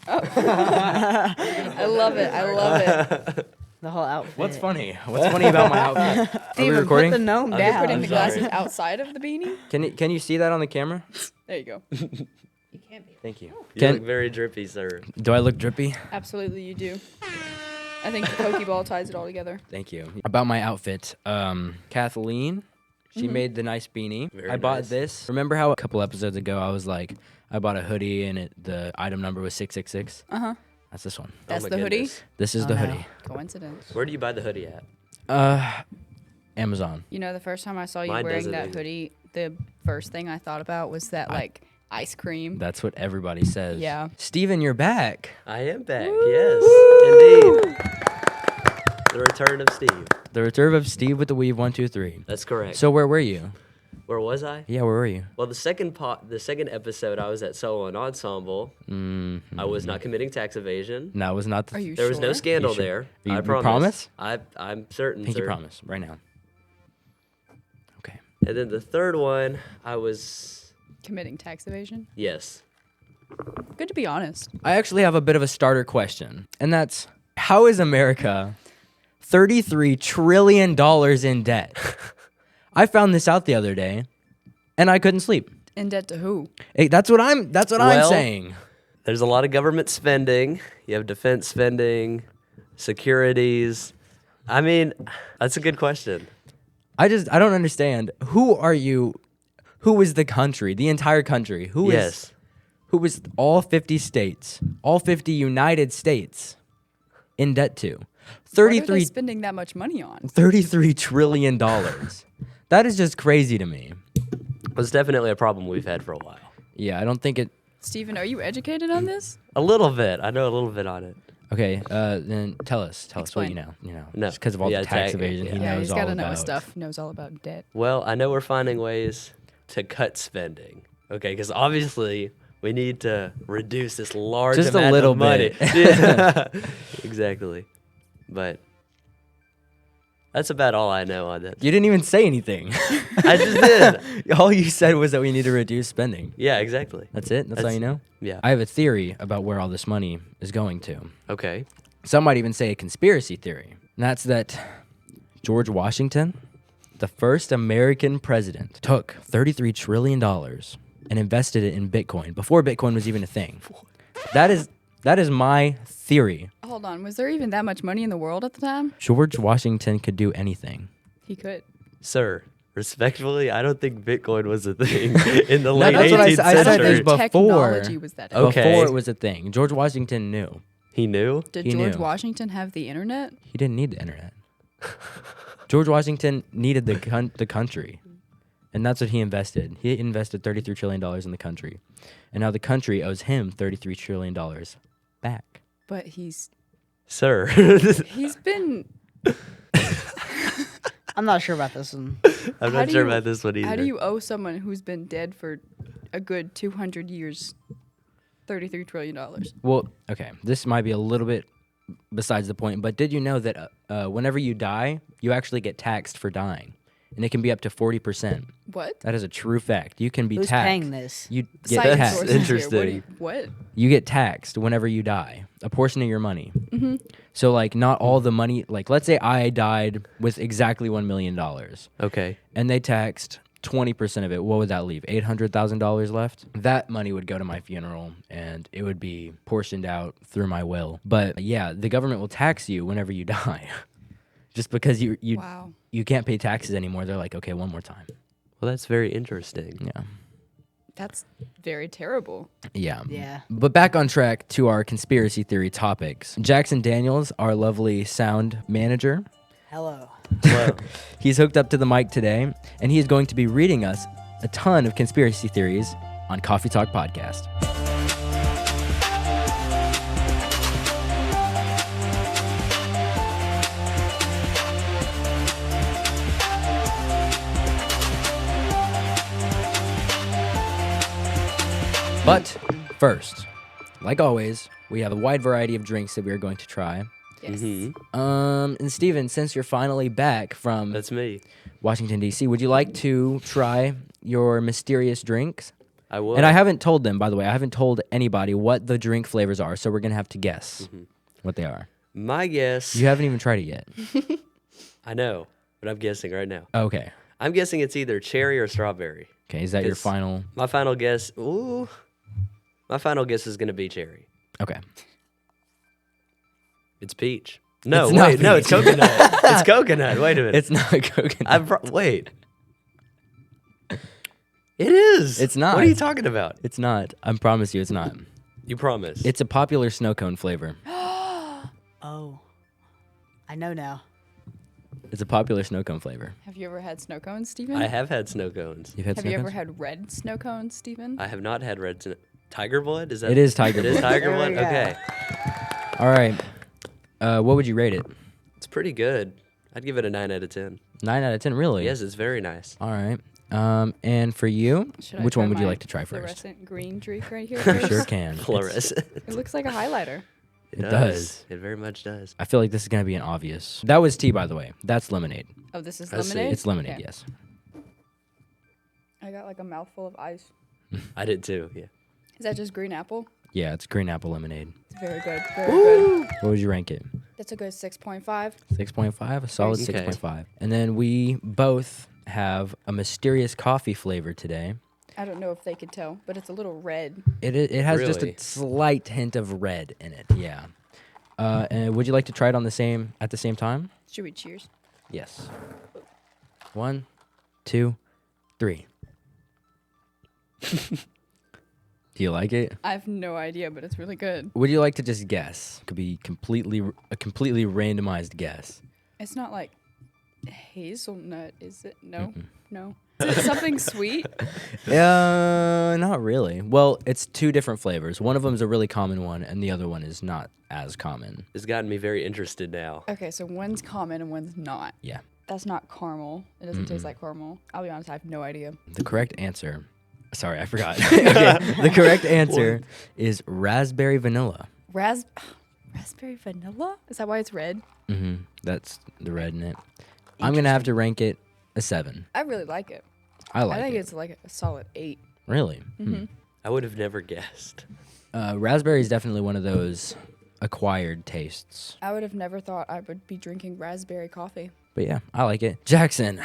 Oh. I love it. I love it. The whole outfit. What's funny? What's funny about my outfit? Are we Steven, recording? put the gnome You're down. putting I'm the sorry. glasses outside of the beanie? Can you see that on the camera? There you go. You can't be. Thank you. You look very drippy, sir. Do I look drippy? Absolutely, you do. I think the Pokeball ties it all together. Thank you. About my outfit, Kathleen, she Mm-hmm. made the nice beanie. Very I bought nice. this. Remember how a couple episodes ago I was like, I bought a hoodie and the item number was 666? Uh-huh. That's this one. That's my the hoodie? goodness. This is Oh, the no. hoodie. Coincidence. Where do you buy the hoodie at? Amazon. You know, the first time I saw you Mine wearing doesn't that either. hoodie, the first thing I thought about was that, like, ice cream. That's what everybody says. Yeah. Steven, you're back. I am back. Yes, indeed. The return of Steve. The return of Steve with the weave, 1, 2, 3. That's correct. So where were you? Where was I? Yeah, where were you? Well, the second episode, I was at Solo and Ensemble. I was not committing tax evasion. No, it was not. Are you There was no sure? scandal You sure? there. You I promise? I'm certain, Pinky sir. promise, right now. Okay. And then the third one, I was Committing tax evasion? yes. Good to be honest. I actually have a bit of a starter question, and that's how is America $33 trillion in debt? I found this out the other day, and I couldn't sleep. In debt to who? Hey, that's what I'm Well- saying. There's a lot of government spending. You have defense spending, securities. I mean, that's a good question. I don't understand. Who are you? Who is the country? The entire country? Who is all 50 states, all 50 United States in debt to? What are they 33 spending that much money on? $33 trillion. That is just crazy to me. It's definitely a problem we've had for a while. Yeah, I don't think it. Steven, are you educated on this? A little bit. I know a little bit on it. Okay, then tell us what Explain. you know. No. Just because of all Yeah, the tax tax- evasion, he Yeah, knows he's all got to about. know his stuff. Knows all about debt. Well, I know we're finding ways to cut spending. Okay, because obviously we need to reduce this large Just a amount little of money. bit. Yeah, exactly. But that's about all I know on that. You didn't even say anything. I just did. All you said was that we need to reduce spending. Yeah, exactly. That's it? That's all you know? Yeah. I have a theory about where all this money is going to. Okay. Some might even say a conspiracy theory. And that's that George Washington, the first American president, took $33 trillion and invested it in Bitcoin before Bitcoin was even a thing. That is my theory. Hold on. Was there even that much money in the world at the time? George Washington could do anything. He could. Sir, respectfully, I don't think Bitcoin was a thing in the late that's what I 18th said. I said century. this before. Technology was that. Okay. Before it was a thing. George Washington knew. He knew? Did he George knew. Washington have the internet? He didn't need the internet. George Washington needed the country. And that's what he invested. He invested $33 trillion in the country. And now the country owes him $33 trillion back. But he's Sir. been. I'm not sure about this one. I'm How not do sure you- about this one either. How do you owe someone who's been dead for a good 200 years $33 trillion? Well, okay, this might be a little bit besides the point, but did you know that whenever you die, you actually get taxed for dying? And it can be up to 40%. What? That is a true fact. You can be Who's taxed. paying this? You get Science taxed. sources here. Interesting. What? You get taxed whenever you die, a portion of your money. Mm-hmm. So, like, not all the money, like, let's say I died with exactly $1 million, Okay. and they taxed 20% of it. What would that leave? $800,000 left? That money would go to my funeral, and it would be portioned out through my will. But, yeah, the government will tax you whenever you die. Just because you Wow. you can't pay taxes anymore. They're like, okay, one more time. Well, that's very interesting. Yeah. That's very terrible. Yeah. Yeah. But back on track to our conspiracy theory topics. Jackson Daniels, our lovely sound manager, Hello. Well, he's hooked up to the mic today, and he is going to be reading us a ton of conspiracy theories on Coffee Talk Podcast. But first, like always, we have a wide variety of drinks that we are going to try. Yes. And Steven, since you're finally back from that's me. Washington, D.C., would you like to try your mysterious drinks? I would. And I haven't told them, by the way, I haven't told anybody what the drink flavors are, so we're going to have to guess what they are. My guess. You haven't even tried it yet. I know, but I'm guessing right now. Okay. I'm guessing it's either cherry or strawberry. Okay, is that your It's- final? My final guess. Ooh. My final guess is going to be cherry. Okay. It's peach. No, It's not wait, no, it's peach. coconut. It's coconut. Wait a minute. It's not coconut. Wait. It is. It's not. What are you talking about? It's not. I promise you it's not. You promise. It's a popular snow cone flavor. Oh. I know now. It's a popular snow cone flavor. Have you ever had snow cones, Steven? I have had snow cones. You've had Have snow you ever cones? had red snow cones, Steven? I have not had red tiger blood. Is that? It is tiger It is blood. tiger There blood. we go. Okay. All right. What would you rate it? It's pretty good. I'd give it a 9 out of 10. 9 out of 10, really? Yes, it's very nice. All right. And for you, Should I which try one would you my like to try first? Fluorescent green drink right here. Sure first? can. Fluorescent. It looks like a highlighter. It does. It very much does. I feel like this is going to be an obvious. That was tea, by the way. That's lemonade. Oh, this is I see. lemonade? It's lemonade, Okay. yes. I got like a mouthful of ice. I did too. Yeah. Is that just green apple? Yeah, it's green apple lemonade. It's very good. Very good. What would you rank it? That's a good 6.5. 6.5? A solid Okay. 6.5. And then we both have a mysterious coffee flavor today. I don't know if they could tell, but it's a little red. It has just Really? a slight hint of red in it. Yeah. And would you like to try it at the same time? Should we cheers? Yes. 1, 2, 3. Do you like it? I have no idea, but it's really good. Would you like to just guess? Could be a completely randomized guess. It's not like hazelnut, is it? No. No. Is it something sweet? Not really. Well, it's two different flavors. One of them is a really common one, and the other one is not as common. It's gotten me very interested now. Okay, so one's common and one's not. Yeah. That's not caramel. It doesn't taste like caramel. I'll be honest, I have no idea. The correct answer. Sorry, I forgot. Okay, the correct answer is raspberry vanilla. Raspberry vanilla? Is that why it's red? That's the red in it. I'm gonna have to rank it a 7. I really like it. I like I think it. it's like a solid 8. Really? I would have never guessed. Raspberry is definitely one of those acquired tastes. I would have never thought I would be drinking raspberry coffee. But yeah, I like it. Jackson,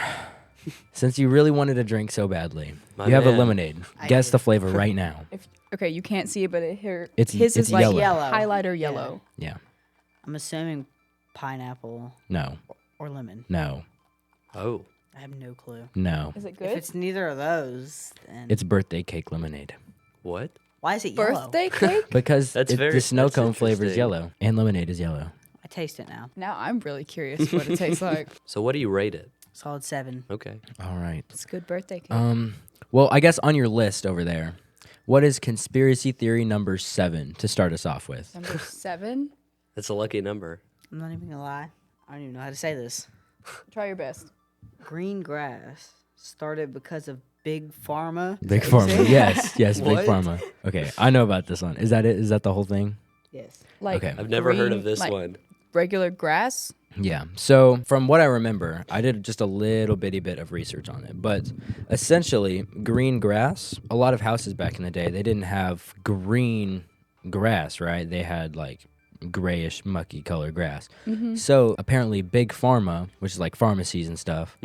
since you really wanted a drink so badly, My you have a man. lemonade. Guess the flavor right now. Okay, you can't see it, but his It's is like yellow. highlighter yellow. Yeah. I'm assuming pineapple No. or lemon. No. Oh. I have no clue. No. Is it If good? it's neither of those, then It's birthday cake lemonade. What? why is it yellow? Birthday cake? Because That's the snow that's cone flavor is interesting. yellow, and lemonade is yellow. I taste it now. Now I'm really curious what it tastes like. So what do you rate it? Solid 7. Okay. All right. It's good birthday cake. Well, I guess on your list over there, what is conspiracy theory number 7 to start us off with? Number 7. That's a lucky number. I'm not even gonna lie. I don't even know how to say this. Try your best. Green grass started because of Big-Pharma. Is Big that what you Pharma. said? Yes, Big What? Pharma. Okay, I know about this one. Is that it? Is that the whole thing? Yes. Like Okay. I've never heard of green, this like one. Regular grass. Yeah. So from what I remember, I did just a little bitty bit of research on it. But essentially, green grass, a lot of houses back in the day, they didn't have green grass, right? They had like grayish, mucky color grass. So apparently Big Pharma, which is like pharmacies and stuff,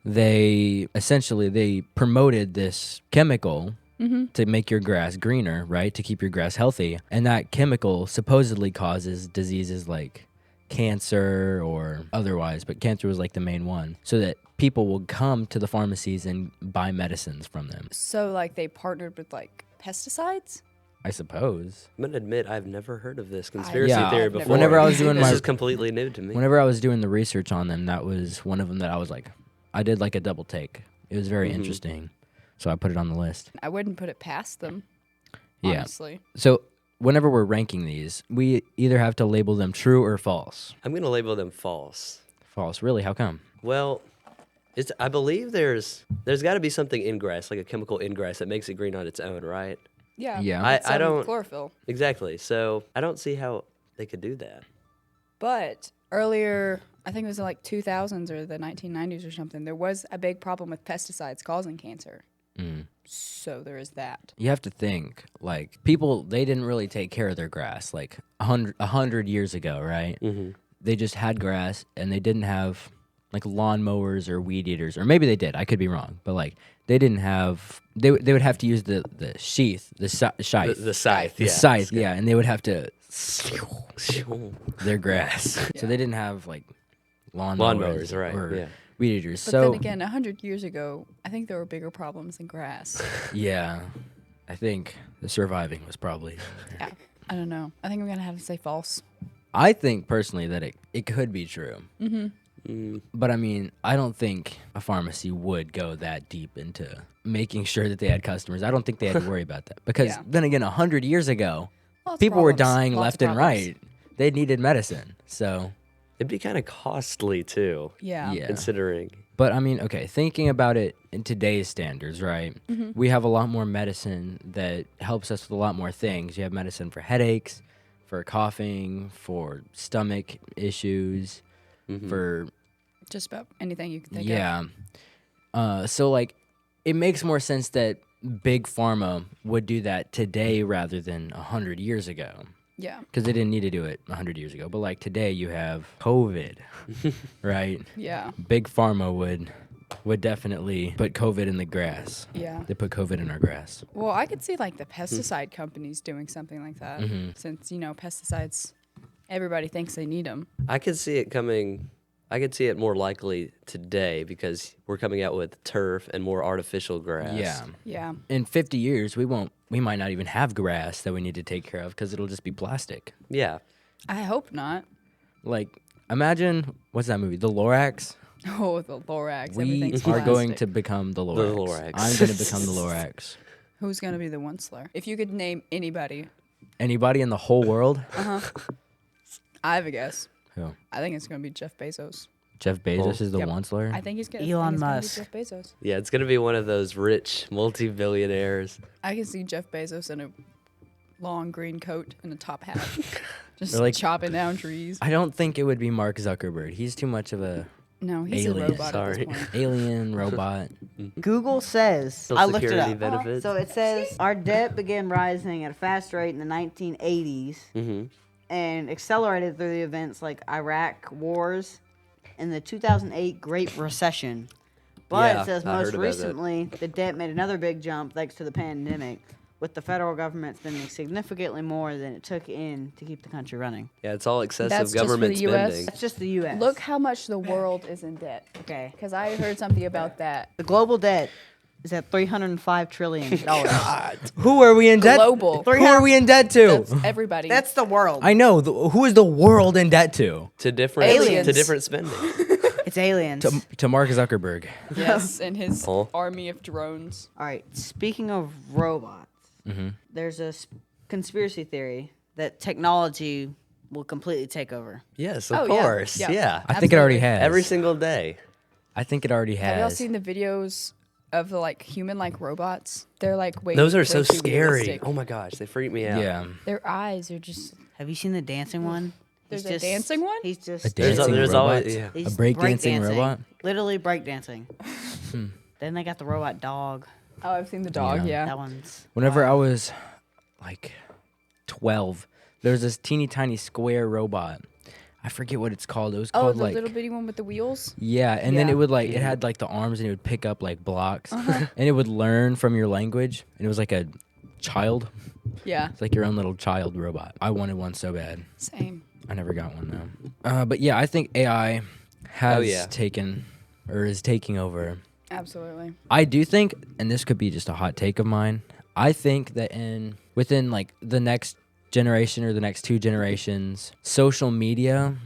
they promoted this chemical to make your grass greener, right? To keep your grass healthy. And that chemical supposedly causes diseases like cancer or otherwise, but cancer was like the main one, so that people will come to the pharmacies and buy medicines from them, So like they partnered with like pesticides. I suppose. I'm gonna admit I've never heard of this conspiracy Yeah, theory I've never before. Whenever I was doing this my- is completely new to me. Whenever I was doing the research on them, that was one of them that I was like, I did like a double take. It was very interesting, so I put it on the list. I wouldn't put it past them. Yeah. Honestly. So whenever we're ranking these, we either have to label them true or false. I'm gonna label them false. False, really? How come? Well, I believe there's got to be something in grass, like a chemical in grass that makes it green on its own, right? Yeah. Yeah. it's I don't- chlorophyll. Exactly. So I don't see how they could do that. But earlier, I think it was in like 2000s or the 1990s or something, there was a big problem with pesticides causing cancer. So there is that. You have to think, like, people, they didn't really take care of their grass, like, 100 years ago, right? Mm-hmm. They just had grass, and they didn't have, like, lawn mowers or weed eaters. Or maybe they did. I could be wrong. But, like, they didn't have... They would have to use the sheath, the scythe. The scythe, The yeah. scythe, yeah. And they would have to... their grass. Yeah. So they didn't have, like, lawn Lawnmowers, mowers right, or yeah. weed eaters. But So, then again, 100 years ago, I think there were bigger problems than grass. yeah, I think the surviving was probably... Yeah. I don't know. I think I'm going to have to say false. I think personally that it could be true. Mm-hmm. But I mean, I don't think a pharmacy would go that deep into making sure that they had customers. I don't think they had to worry about that. Because Yeah. then again, 100 years ago, Lots of people were problems. dying Lots left of and problems. right. They needed medicine. So, It'd be kind of costly too, Yeah. yeah. considering. But I mean, okay, thinking about it in today's standards, right? Mm-hmm. We have a lot more medicine that helps us with a lot more things. You have medicine for headaches, for coughing, for stomach issues, Mhm. for Just about anything you can think of. yeah. So like, it makes more sense that Big Pharma would do that today rather than 100 years ago, Yeah. because they didn't need to do it 100 years ago. But like today, you have COVID, right? Yeah. Big Pharma would definitely put COVID in the grass. Yeah. They put COVID in our grass. Well, I could see like the pesticide companies doing something like that, since pesticides, everybody thinks they need them. I could see it coming. I could see it more likely today because we're coming out with turf and more artificial grass. Yeah. Yeah. In 50 years, we might not even have grass that we need to take care of because it'll just be plastic. Yeah. I hope not. Like, imagine, what's that movie? The Lorax? Oh, the Lorax. We Everything's are going plastic. to become the Lorax. Lorax. I'm going to become the Lorax. Who's gonna be the Onceler? If you could name anybody, Anybody in the whole world? I have a guess. Who? I think it's gonna be Jeff Bezos. Jeff Bezos is the Yep. Onceler? I think he's gonna. Elon I think it's gonna be Musk. Jeff Bezos. Yeah, it's gonna be one of those rich multi-billionaires. I can see Jeff Bezos in a long green coat and a top hat, just Or like- chopping down trees. I don't think it would be Mark Zuckerberg. He's too much of a No, he's Alien. a robot at Sorry. this point. alien robot. Google says, Social I looked it security up. benefits. So it says our debt began rising at a fast rate in the 1980s Mm-hmm. and accelerated through the events like Iraq wars and the 2008 Great Recession. But Yeah, it says I most heard about that. recently the debt made another big jump thanks to the pandemic, with the federal government spending significantly more than it took in to keep the country running. Yeah, it's all excessive That's just for government the US? spending. That's just the U.S. Look how much the world is in debt. Okay. Because I heard something about that. The global debt is at $305 trillion. Who are we in debt? Global. Who are we in debt to? That's everybody. That's the world. I know. Who is the world in debt to? To different Aliens. to different spending. It's aliens. To Mark Zuckerberg. yes, and his Oh. army of drones. All right. Speaking of robots, Mm-hmm. there's a conspiracy theory that technology will completely take over. Yes, Oh, of yeah. course. Yeah. Yeah. I think it already Absolutely. has. Every single day. I think it already has. Have y'all seen the videos of the like human-like robots? They're like way. Those are way so too scary. realistic. Oh my gosh, they freak me out. Yeah. Their eyes are just. Have you seen the dancing one? There's He's a dancing one? He's just A dancing There's robot? always yeah. he's A breakdancing breakdancing. robot? Literally breakdancing. Then they got the robot dog. Oh, I've seen the dog. Yeah. Yeah. That one's Whenever I was like 12, there was this teeny tiny square robot. I forget what it's called. It was Oh, called the like little bitty one with the wheels. yeah, and then Yeah. it would like it had like the arms and it would pick up like blocks, and it would learn from your language. And it was like a child. Yeah. It's like your own little child robot. I wanted one so bad. Same. I never got one though. But yeah, I think AI has yeah. taken or is taking over. Absolutely. I do think, and this could be just a hot take of mine, I think that within like the next generation or the next 2 generations, social media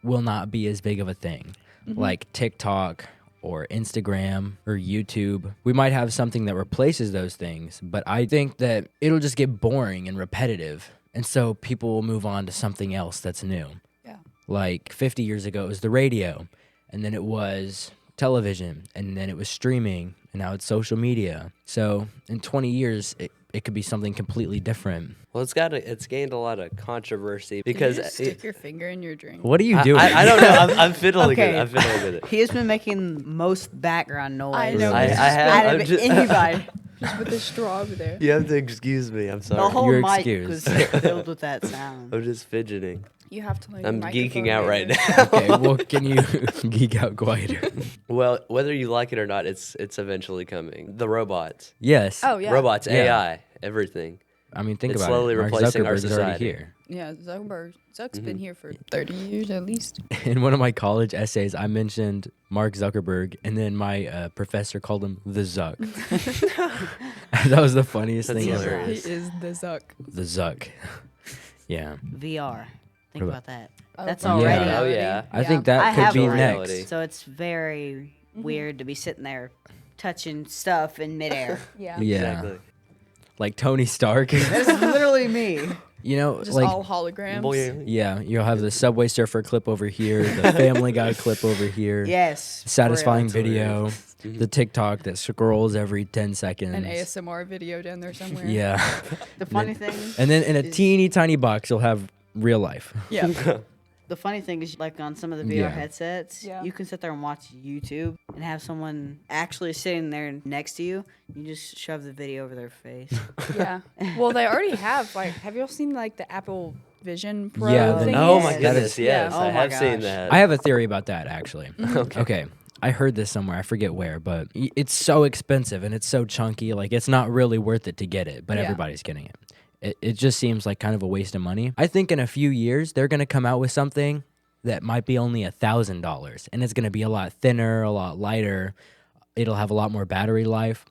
will not be as big of a thing. Like TikTok or Instagram or YouTube. We might have something that replaces those things, but I think that it'll just get boring and repetitive. And so people will move on to something else that's new. Yeah. Like 50 years ago, it was the radio, and then it was television, and then it was streaming, and now it's social media. So in 20 years, it could be something completely different. Well, it's gained a lot of controversy Did you because just stick your finger in your drink? What are you doing? I don't know. I'm fiddling with Okay. it. I'm fiddling with it. he has been making most background noise. I know. I It's have. out I'm of just- anybody. Just with the straw over there. You have to excuse me. I'm The sorry. whole You're mic excused. was filled with that sound. I'm just fidgeting. You have to learn. I'm your geeking microphone out right later. now. Okay, well, can you geek out quieter? Well, whether you like it or not, it's eventually coming. The robots, Yes. Oh yeah. robots, Yeah. AI, everything. I mean, think It's about slowly it. Mark replacing our Zuckerberg is already society. here. Yeah, Zuck's Mm-hmm. been here for 30 years at least. In one of my college essays, I mentioned Mark Zuckerberg, and then my professor called him the Zuck. That was the funniest That's thing hilarious. He is the Zuck. ever. The Zuck. Yeah. VR. Think What about that. Oh, That's for already. Oh, yeah. I think that I could have be one, next. reality. So it's very weird to be sitting there touching stuff in midair. Yeah. Yeah. Exactly. Like Tony Stark. That's literally me. You know, Just like, all holograms. Boy, yeah, you'll have the Subway Surfer clip over here, the Family Guy clip over here. Yes. for Satisfying real. video, the TikTok that scrolls every 10 seconds. An ASMR video down there somewhere. Yeah. The funny thing. And then in a is- teeny tiny box, you'll have real life. Yeah. The funny thing is, like on some of the VR Yeah. headsets, Yeah. you can sit there and watch YouTube and have someone actually sitting there next to you. You just shove the video over their face. Yeah. Well, they already have, like, have you all seen, like, the Apple Vision Pro Yeah, the- thing? oh my Yes. goodness, Yeah. yes, Oh I my have seen gosh. that. I have a theory about that, actually. Okay. Okay. I heard this somewhere. I forget where, but it's so expensive and it's so chunky. Like, it's not really worth it to get it, but Yeah. everybody's getting it. It just seems like kind of a waste of money. I think in a few years, they're going to come out with something that might be only $1,000, and it's going to be a lot thinner, a lot lighter. It'll have a lot more battery life.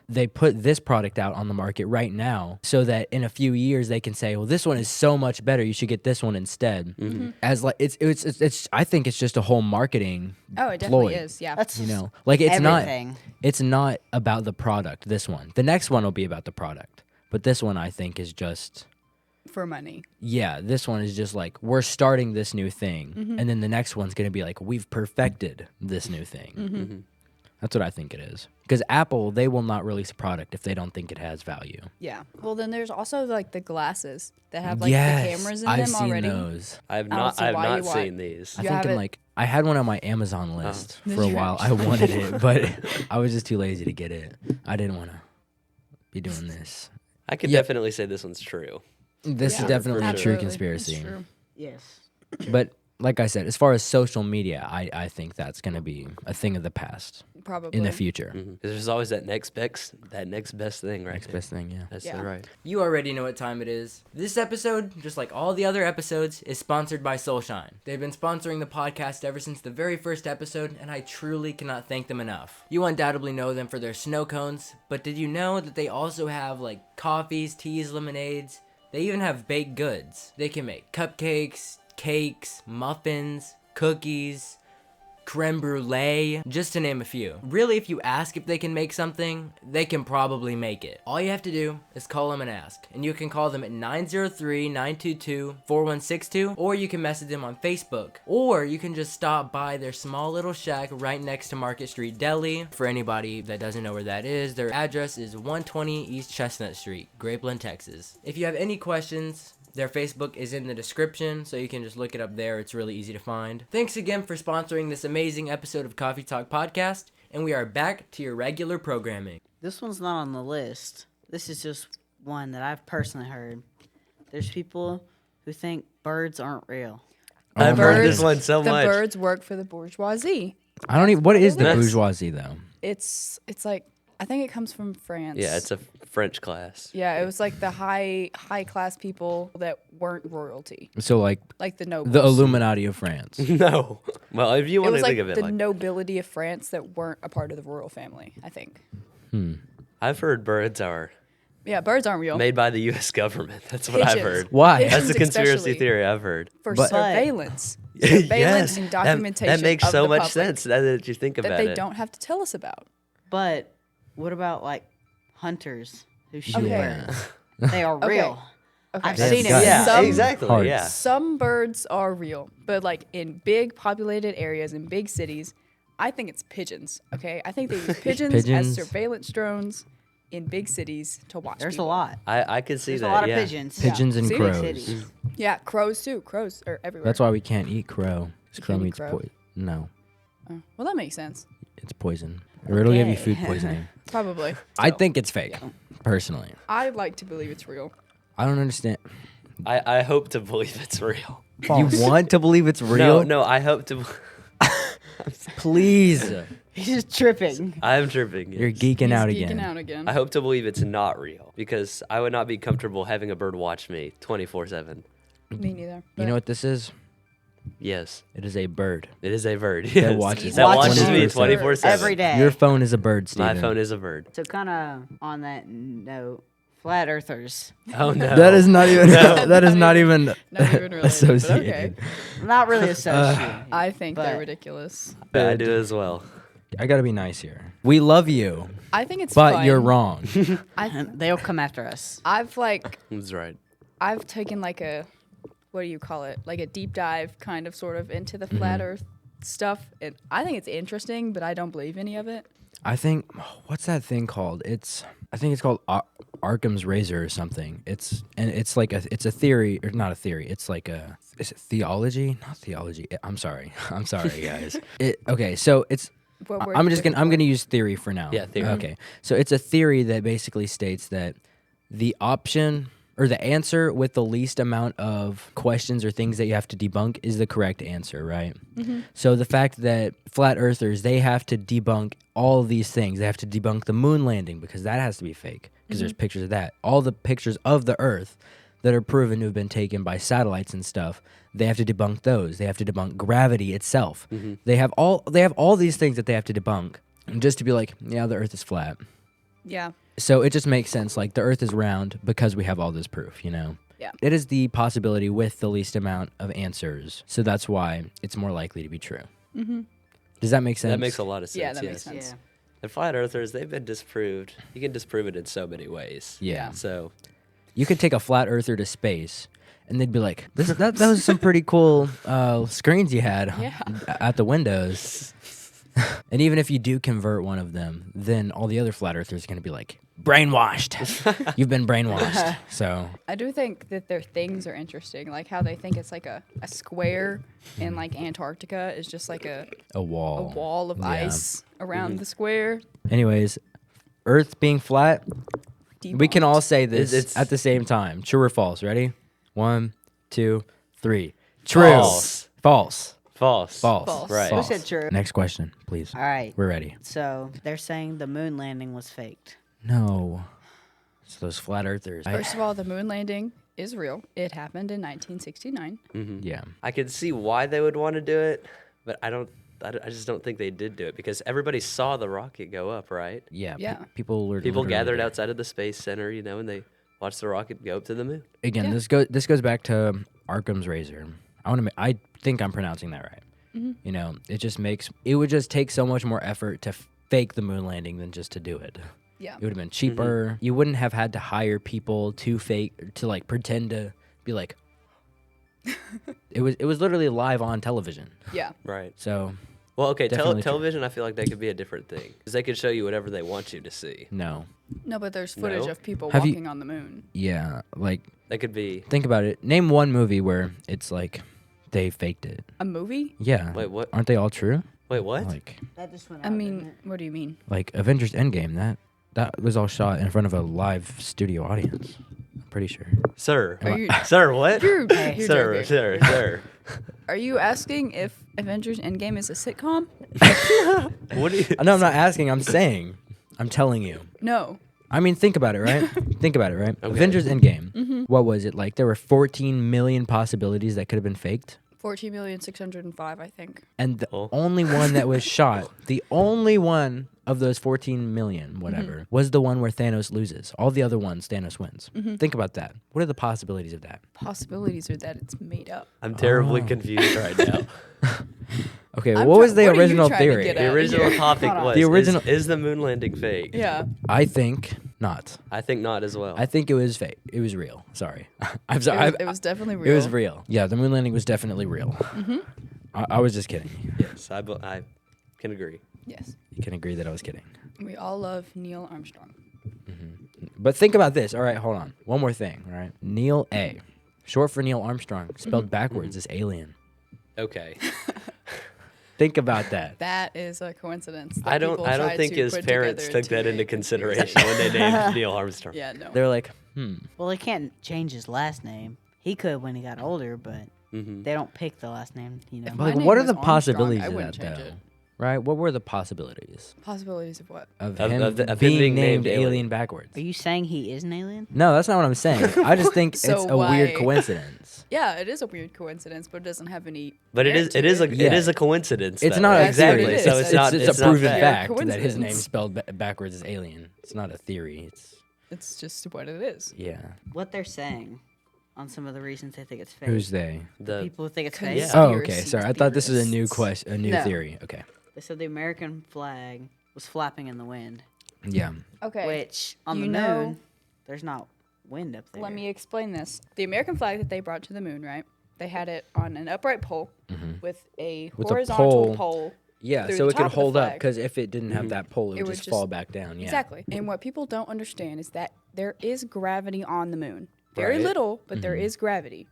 They put this product out on the market right now so that in a few years they can say, well, this one is so much better, you should get this one instead. As like it's I think it's just a whole marketing Oh, it definitely ploy. is. Yeah. That's You know, like everything. it's not about the product, this one. The next one will be about the product. But this one I think is just For money. yeah, this one is just like we're starting this new thing, and then the next one's going to be like we've perfected this new thing. That's what I think it is. Because Apple, they will not release a product if they don't think it has value. Yeah. Well, then there's also, like, the glasses that have, like, yes, the cameras in I've them seen already. those. I have I don't not. see I have why not you want- seen these. I You think have in it? like I had one on my Amazon list Did for a you while. I wanted it, but I was just too lazy to get it. I didn't want to be doing this. I could Yeah. definitely say this one's true. This Yeah, is definitely a true absolutely. conspiracy. It's true. Yes. But like I said, as far as social media, I think that's going to be a thing of the past Probably. in the future. 'Cause there's always that next best thing, right? Next there. best thing, yeah. That's Yeah. right. You already know what time it is. This episode, just like all the other episodes, is sponsored by Soulshine. They've been sponsoring the podcast ever since the very first episode, and I truly cannot thank them enough. You undoubtedly know them for their snow cones, but did you know that they also have like coffees, teas, lemonades? They even have baked goods. They can make cupcakes, cakes, muffins, cookies, creme brulee, just to name a few. Really, if you ask if they can make something, they can probably make it. All you have to do is call them and ask. And you can call them at 903-922-4162, or you can message them on Facebook. Or you can just stop by their small little shack right next to Market Street Deli. For anybody that doesn't know where that is, their address is 120 East Chestnut Street, Grapeland, Texas. If you have any questions, their Facebook is in the description, so you can just look it up there. It's really easy to find. Thanks again for sponsoring this amazing episode of Coffee Talk Podcast, and we are back to your regular programming. This one's not on the list. This is just one that I've personally heard. There's people who think birds aren't real. I've my heard this goodness. one so The much. birds work for the bourgeoisie. I don't even. What is the That's- bourgeoisie though? It's like, I think it comes from France. Yeah, it's a French class. Yeah, it was like the high class people that weren't royalty, So like like the nobles. the Illuminati of France. No. Well, if you It want was to like think of it the like nobility of France that weren't a part of the royal family, I think. I've heard birds are Yeah, birds aren't real. made by the U.S. government. That's what I've Pigeons. heard. Why? Pigeons That's a conspiracy especially. theory I've heard. For But- surveillance. Yes, Surveillance and documentation. That makes of so the much public sense now that you think that about they it. don't have to tell us about. But what about like hunters who shoot Okay. birds? They are real. Okay. I've That's seen it. got- Yeah, Some- exactly. Hearts. Yeah. Some birds are real, but like in big populated areas, in big cities, I think it's pigeons. Okay, I think they use pigeons, Pigeons. as surveillance drones in big cities to watch. There's people. a lot. I could see There's that. a lot of yeah. pigeons. Pigeons and See? crows. Cities. Yeah, crows too. Crows are everywhere. That's why we can't eat crow. 'Cause You crow can't eat means crow? poison. No, Oh, well, that makes sense. it's poison. It'll give you Okay. food poisoning. Probably. I Still. think it's fake, personally. I like to believe it's real. I don't understand. I hope to believe it's real. You want to believe it's real? No, I hope to. Please. He's just tripping. I'm tripping. You're yes. geeking He's out geeking again. out again. I hope to believe it's not real because I would not be comfortable having a bird watch me 24/7. Me neither. You but know what this is? Yes, It is a bird. it is a bird. Yes. watches that watches watches me you 24/7 every day. Your phone is a bird, Steven. My phone is a bird. So kind of on that note, flat earthers. Oh no, That is not even. No. That is not even Not even related, but associated. okay. Not really associated. I think they're But- ridiculous. I do as well. I gotta be nice here. We love you, I think it's but fun. you're wrong. They'll come after us. I've That's right. I've taken like a, what do you call it? Like a deep dive kind of sort of into the Mm-hmm. flat earth stuff. And I think it's interesting, but I don't believe any of it. I think what's that thing called? I think it's called Arkham's razor or something. It's a theory or not a theory. It's like is it theology? Not theology. I'm sorry. I'm sorry, guys. Okay, so it's What word I'm is just it gonna I'm for? gonna use theory for now. Yeah, theory. Okay, so it's a theory that basically states that the option or the answer with the least amount of questions or things that you have to debunk is the correct answer, right? So the fact that flat earthers, they have to debunk all of these things. They have to debunk the moon landing because that has to be fake because there's pictures of that. All the pictures of the earth that are proven to have been taken by satellites and stuff, they have to debunk those. They have to debunk gravity itself. They have all these things that they have to debunk just to be like, yeah, the earth is flat. Yeah. So it just makes sense. Like the earth is round because we have all this proof, you know? Yeah. It is the possibility with the least amount of answers. So that's why it's more likely to be true. Does that make sense? That makes a lot of sense. Yeah, that yes. makes sense. And flat earthers, they've been disproved. You can disprove it in so many ways. Yeah. So You could take a flat earther to space and they'd be like, that was some pretty cool screens you had Yeah. at the windows. And even if you do convert one of them, then all the other flat earthers are going to be like, brainwashed. You've been brainwashed. So I do think that their things are interesting, like how they think it's like a square in like Antarctica is just like a a wall. wall of Yeah. ice around the square. Anyways, Earth being flat, we can all Debunked. say this It's- at the same time. True or false? Ready? 1, 2, 3. True. False. False. false. False. False. Right. Who False. said true? Next question, please. All right. We're ready. So they're saying the moon landing was faked. No. It's those flat earthers. First of all, the moon landing is real. It happened in 1969. Yeah. I could see why they would want to do it, but I just don't think they did do it because everybody saw the rocket go up, right? Yeah. Yeah. People were People literally gathered there. outside of the space center, and they watched the rocket go up to the moon. Again, Yeah. this goes back to Arkham's razor. I think I'm pronouncing that right. You know, it would just take so much more effort to fake the moon landing than just to do it. Yeah. It would have been cheaper. You wouldn't have had to hire people to like pretend to be like it was literally live on television. Yeah. Right. So Well, okay, Definitely true. television, I feel like that could be a different thing because they could show you whatever they want you to see. no. No, but there's footage No? of people Have you- walking on the moon. Yeah, like That could be. think about it. Name one movie where it's like they faked it. A movie? Yeah. Wait, what? Aren't they all true? Wait, what? Like That just went I mean, what do you mean? Avengers Endgame, that was all shot in front of a live studio audience. I'm pretty sure. Sir. Are you, Sir, what? you're Sir, joking. sir. Are you asking if Avengers Endgame is a sitcom? What do you. No, I'm not asking, I'm saying. I'm telling you. No. I mean, think about it, right? Think about it, right? Okay. Avengers Endgame. What was it? Like there were 14 million possibilities that could have been faked. 14,605,000, I think. And the Oh. only one that was shot, the only one of those 14 million, whatever, was the one where Thanos loses. All the other ones, Thanos wins. Think about that. What are the possibilities of that? Possibilities are that it's made up. I'm terribly confused right now. Okay, I'm what was the what are you original trying to theory? get The at original here? topic Hold on. was The original- is the moon landing fake? Yeah. I think not. I think not as well. I think it was fake. It was real. Sorry. I'm sorry. It was definitely real. It was real. Yeah, the moon landing was definitely real. I was just kidding. yes, I can agree. Yes. You can agree that I was kidding. We all love Neil Armstrong. But think about this. All right, hold on. One more thing. All right. Neil A. Short for Neil Armstrong, spelled backwards is alien. Okay. Think about that. That is a coincidence. that I don't people try think to his put parents together took that to into make consideration when they named Neil Armstrong. Yeah, no. They're like, Well, they can't change his last name. He could when he got older, but they don't pick the last name. but My like, name what are was the Armstrong, possibilities I of wouldn't that change though? it. Right? What were the possibilities Possibilities of what? of Of him him being being named named alien alien. backwards? Are you saying he is an alien? No, that's not what I'm saying. I just think So it's a weird why- coincidence. Yeah, it is a weird coincidence, but it doesn't have any. But it merit is it to is a Yeah. it is a coincidence. It's though. not a exactly. theory. So it's not it's it's a not proven fact. fact that his name Coincidence. spelled backwards is alien. It's not a theory. It's just what it is. Yeah. What they're saying on some of the reasons they think it's fake. Who's they? The People who think it's fake. Yeah. Oh, okay. Conspiracy Sorry, I thought this was a new theorists. question, a new No. theory. Okay. They said the American flag was flapping in the wind, Yeah. Okay. which on You the know- moon, there's not wind up there. Let me explain this. The American flag that they brought to the moon, right? They had it on an upright pole with a With a horizontal pole. pole. Yeah, through so the it could top of the hold up flag. because if it didn't have that pole, it It would would just fall just- back down. Yeah. Exactly. And what people don't understand is that there is gravity on the moon. Very Right. little, but there is gravity.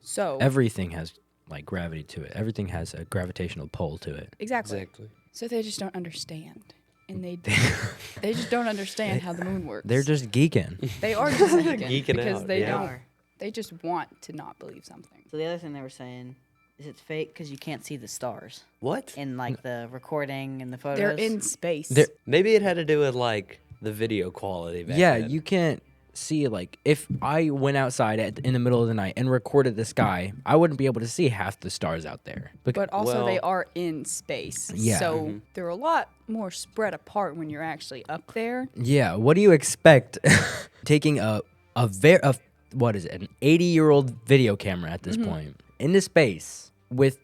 So Everything has like gravity to it. Everything has a gravitational pull to it. exactly. Exactly. So they just don't understand. And they just don't understand how the moon works. They're just geeking. They are just Geeking because out, they yeah. don't. They just want to not believe something. So the other thing they were saying is it's fake because you can't see the stars What? in like the recording and the photos. They're in space. They're- Maybe it had to do with like the video quality back Yeah, then. you can't see like if I went outside in the middle of the night and recorded the sky, I wouldn't be able to see half the stars out there. But also, Well- they are in space. Yeah. So they're a lot more spread apart when you're actually up there. Yeah, what do you expect taking a what is it? An 80-year-old video camera at this point into space with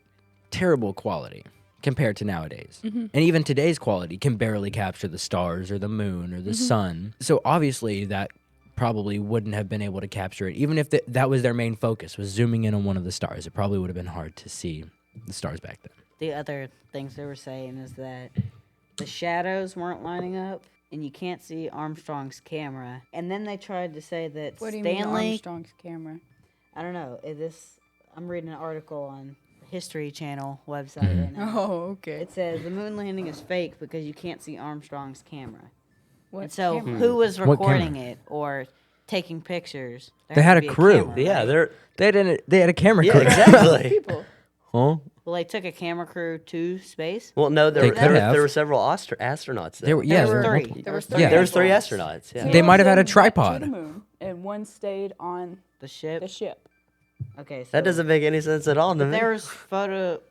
terrible quality compared to nowadays. And even today's quality can barely capture the stars or the moon or the sun. So obviously that probably wouldn't have been able to capture it even if that was their main focus, was zooming in on one of the stars. It probably would have been hard to see the stars back then. The other things they were saying is that the shadows weren't lining up and you can't see Armstrong's camera. And then they tried to say that What do you mean Stanley, Armstrong's camera? I don't know, I'm reading an article on the History Channel website right now. Oh, okay. It says the moon landing is fake because you can't see Armstrong's camera. What And so camera? who was What camera? recording it or taking pictures? There They had had to a be crew. camera, Yeah, right? They had a camera yeah, crew. exactly. People. Huh? Well, they took a camera crew to space. Well, no, They could have. there were several astronauts there. There were, yeah, There were there were three. multiple- There was three. three. Yeah. There was three astronauts. astronauts. Yeah. They Two might of have had a them went tripod. to the moon, and one stayed on The ship. the ship. Okay, so That doesn't make any sense at all to me. there was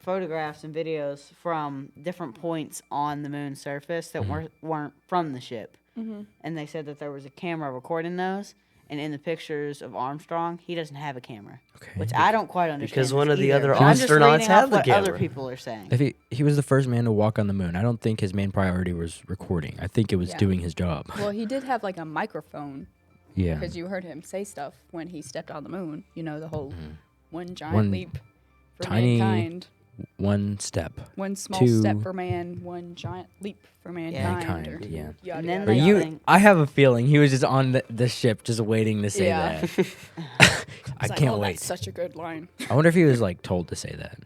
photographs and videos from different points on the moon's surface that weren't from the ship, and they said that there was a camera recording those. And in the pictures of Armstrong, he doesn't have a camera, Okay. which I don't quite understand. Because one this of the either, other but I'm just astronauts reading had off the what other camera. people are saying. If he was the first man to walk on the moon, I don't think his main priority was recording. I think it was Yeah. doing his job. Well, he did have like a microphone Yeah. because you heard him say stuff when he stepped on the moon. You know, the whole one giant One leap for tiny mankind, One step. one small two- step for man, one giant leap for mankind. Mankind, or yeah. Yada, And then yada, But they yada. think- I have a feeling he was just on the ship just waiting to say Yeah. that. I It's like, can't oh, wait. That's such a good line. I wonder if he was like told to say that.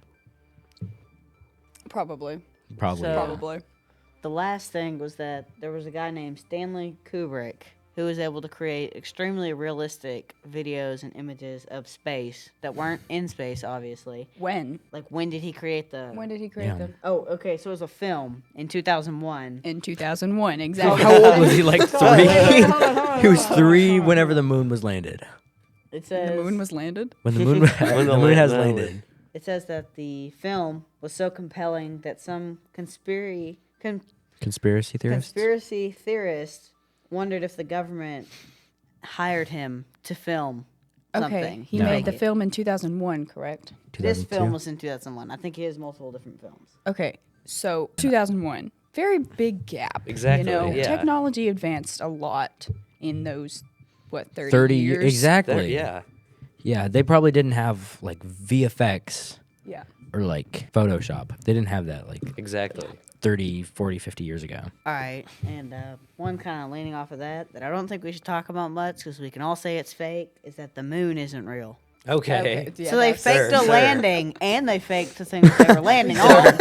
Probably. Probably. So- yeah. Probably. The last thing was that there was a guy named Stanley Kubrick who was able to create extremely realistic videos and images of space that weren't in space, obviously. When? Like, when did he create the... When did he create Yeah. them? Oh, okay, so it was a film in 2001. In 2001, exactly. How old was he? Like 3? Hold on, He was hold on, 3 hold on, whenever hold the on. moon was landed. It says, The moon was landed. When the moon, When the moon has moon landed. it says that the film was so compelling that some Conspiracy theorists? conspiracy theorists wondered if the government hired him to film something. Okay, he No. made the film in 2001, correct? This 2002? film was in 2001. I think he has multiple different films. Okay, so 2001, very big gap. Exactly, You know, yeah. technology advanced a lot in those 30, 30 years. exactly. Yeah. Yeah, they probably didn't have like VFX Yeah. or like Photoshop. They didn't have that like Exactly. 30, 40, 50 years ago. All right, and one kind of leaning off of that I don't think we should talk about much because we can all say it's fake is that the moon isn't real. Okay. Yeah, So they that's- faked a Sir. landing and they faked the thing that they were landing on too.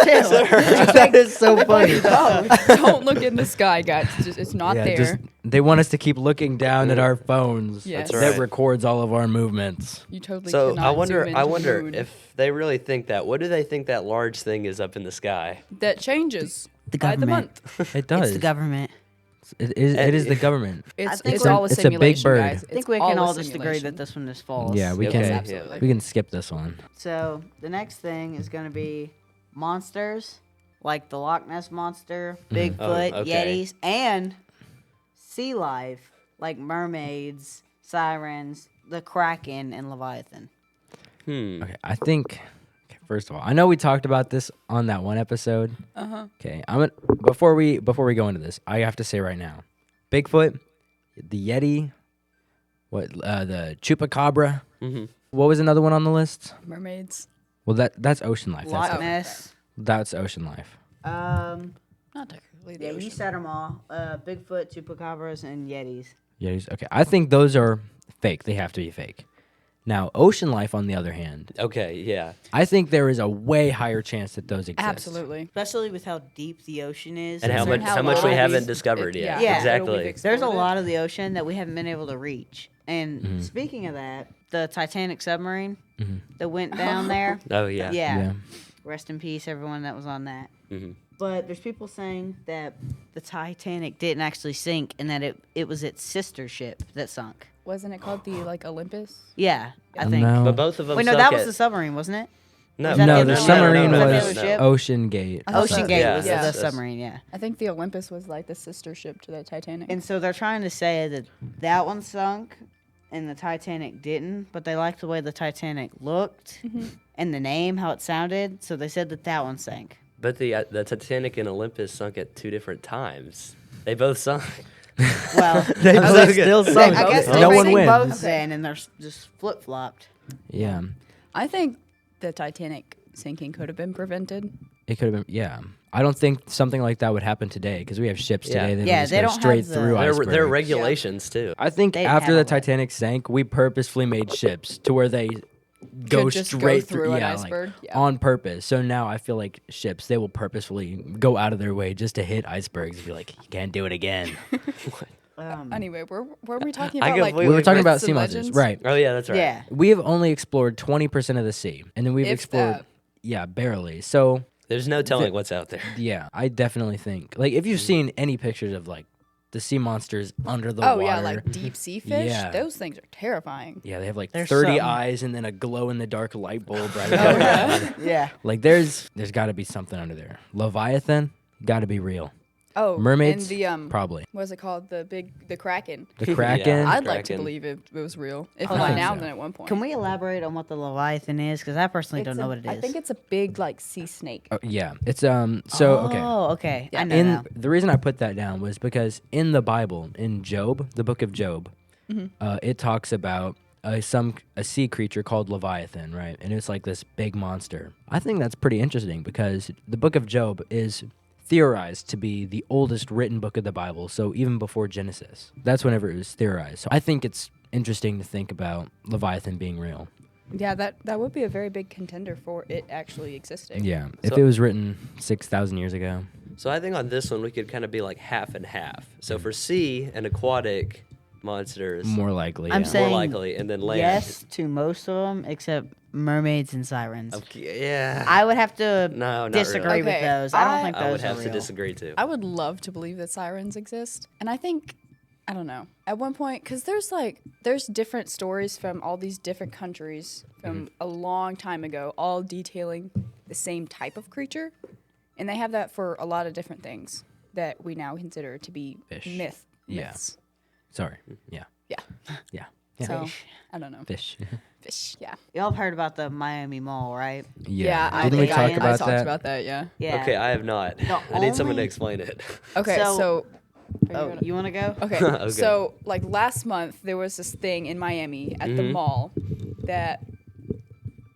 That is so funny. Don't look in the sky, guys. It's not Yeah, there. just they want us to keep looking down at our phones. Yes. That's That right. records all of our movements. You totally So cannot I wonder. zoom into I the wonder moon. if they really think that. What do they think that large thing is up in the sky? that changes The by the government. month. It does. It's the government. It is the government. It's, think it's we're- all a it's a big simulation, bird. guys. I think we can all just agree that this one is false. Yeah, we Okay, can. absolutely. We can skip this one. So the next thing is going to be monsters, like the Loch Ness monster, Bigfoot, Oh, okay. Yetis, and sea life, like mermaids, sirens, the Kraken, and Leviathan. Okay, I think. First of all, I know we talked about this on that one episode. Okay, before we go into this, I have to say right now, Bigfoot, the Yeti, the Chupacabra. Mm-hmm. What was another one on the list? Mermaids. Well, that's ocean life. Loch Ness. That's ocean life. Not technically the Yeah, you ocean. said them all. Bigfoot, Chupacabras, and Yetis. Yetis. Okay, I think those are fake. They have to be fake. Now, ocean life, on the other hand, Okay. Yeah. I think there is a way higher chance that those exist. Absolutely. Especially with how deep the ocean is. And how Considering much? how How much we long haven't we've- discovered it- yet? yeah, Exactly. we've There's a explored it. lot of the ocean that we haven't been able to reach. And speaking of that, the Titanic submarine that went down there. Oh yeah. Yeah. Rest in peace, everyone that was on that. Mhm. But there's people saying that the Titanic didn't actually sink and that it was its sister ship that sunk. Wasn't it called the Olympus? Yeah, I think. No. But both of them. Wait, no, sunk that was at- the submarine, wasn't it? No, Was that No, the the other submarine one? Was that the was other ship? Ocean Gate. I thought Ocean so. Gate Yeah, was that's- the submarine, yeah. I think the Olympus was like the sister ship to the Titanic. And so they're trying to say that that one sunk and the Titanic didn't, but they liked the way the Titanic looked and the name, how it sounded, so they said that that one sank. But the Titanic and Olympus sunk at 2 different times. They both sunk. Well, They both still I sunk. guess no they one sank wins. both then, and they're just flip-flopped. Yeah, I think the Titanic sinking could have been prevented. it could have been. Yeah, I don't think something like that would happen today because we have ships Yeah. today that Yeah, just they go don't have straight the- through There icebergs. are regulations too. I think They didn't after have the all that. Titanic sank, we purposefully made ships to where they go Could just go straight through an yeah, iceberg. like, Yeah. on purpose. So now I feel like ships they will purposefully go out of their way just to hit icebergs and be like, you can't do it again. Anyway, were we talking I about go- like we were talking myths about and sea monsters, legends? right? Oh yeah, that's right. Yeah. We have only explored 20% of the sea, and then we've If explored, that. yeah, barely. So There's no telling what's out there. yeah, I definitely think like if you've seen any pictures of like the sea monsters under the Oh water, yeah, like deep sea fish. Yeah. Those things are terrifying. yeah, they have like There's 30 something. eyes and then a glow in the dark light bulb right Oh, above their yeah. head. Yeah. Like there's got to be something under there. Leviathan got to be real. Oh, Mermaids, and the probably. what's it called? The Kraken. The Kraken. I'd like to Kraken. believe it was real. If I not think now, so. then at one point. Can we elaborate on what the Leviathan is? Because I personally don't know what it is. I think it's a big like sea snake. Oh, yeah, it's so okay. Oh, okay. I know In now. the reason I put that down was because in the Bible, in Job, the book of Job, it talks about a sea creature called Leviathan, right? And it's like this big monster. I think that's pretty interesting because the book of Job is theorized to be the oldest written book of the Bible, so even before Genesis. That's whenever it was theorized. So I think it's interesting to think about Leviathan being real. Yeah, that would be a very big contender for it actually existing. Yeah, if So- it was written 6,000 years ago. So I think on this one we could kind of be like half and half. So for sea and aquatic monsters, More likely. I'm yeah. saying more likely, and then land. yes to most of them, except mermaids and sirens. Okay, yeah. I would have to No, not disagree really. with Okay, those. I don't think I those would are have real. to disagree too. I would love to believe that sirens exist. And I think, I don't know, at one point, because there's different stories from all these different countries from a long time ago, all detailing the same type of creature. And they have that for a lot of different things that we now consider to be Fish. Yeah. myths. Sorry. Yeah. Yeah. Yeah. Yeah. So, I don't know. Fish. Fish, yeah. Y'all have heard about the Miami Mall, right? I Didn't we think talk I about talked that? about that, yeah. Yeah. Okay, I have not. The I need someone to only- explain it. Okay, So- are Oh, gonna- you want to go? Okay. Okay. So, like last month, there was this thing in Miami at the mall that,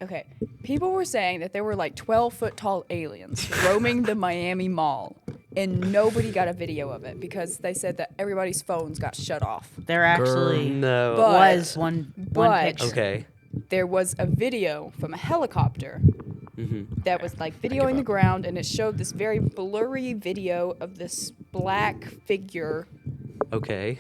okay, people were saying that there were like 12-foot tall aliens roaming the Miami Mall, and nobody got a video of it because they said that everybody's phones got shut off. There actually No. But- was one but- picture. Okay. there was a video from a helicopter that was like videoing the up. ground, and it showed this very blurry video of this black figure, Okay.